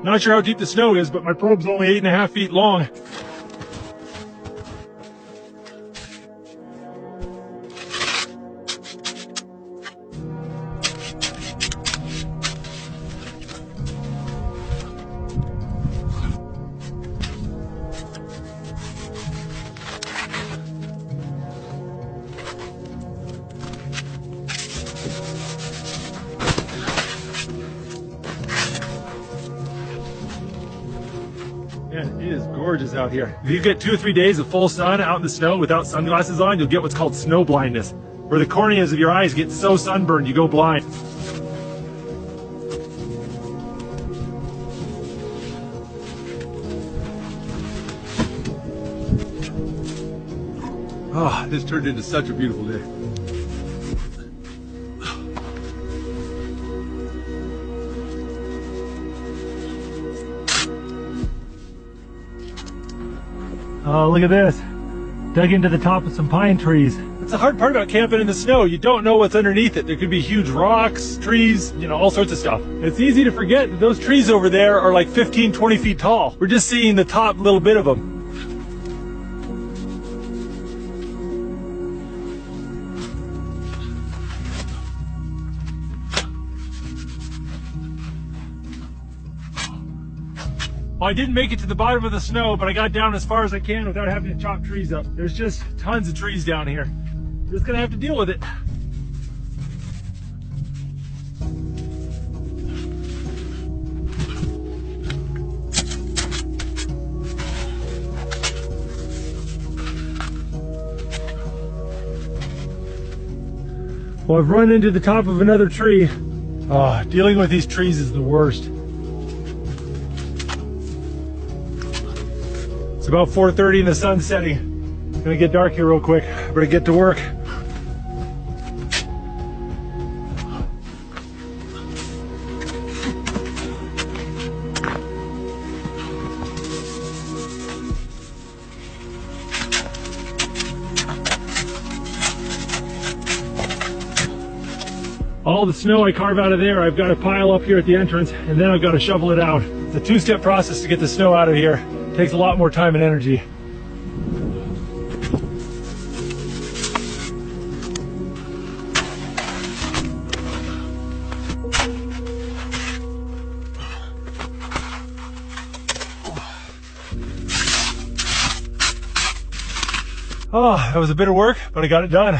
Not sure how deep the snow is, but my probe's only 8.5 feet long. Man, it is gorgeous out here. If you get 2 or 3 days of full sun out in the snow without sunglasses on, you'll get what's called snow blindness, where the corneas of your eyes get so sunburned you go blind. Oh, this turned into such a beautiful day. Oh, look at this. Dug into the top of some pine trees. That's the hard part about camping in the snow. You don't know what's underneath it. There could be huge rocks, trees, all sorts of stuff. It's easy to forget that those trees over there are like 15, 20 feet tall. We're just seeing the top little bit of them. Well, I didn't make it to the bottom of the snow, but I got down as far as I can without having to chop trees up. There's just tons of trees down here. Just gonna have to deal with it. Well, I've run into the top of another tree. Dealing with these trees is the worst. It's about 4:30 and the sun's setting. It's gonna get dark here real quick. Better get to work. All the snow I carve out of there, I've got to pile up here at the entrance, and then I've got to shovel it out. It's a two-step process to get the snow out of here. It takes a lot more time and energy. Oh, that was a bit of work, but I got it done.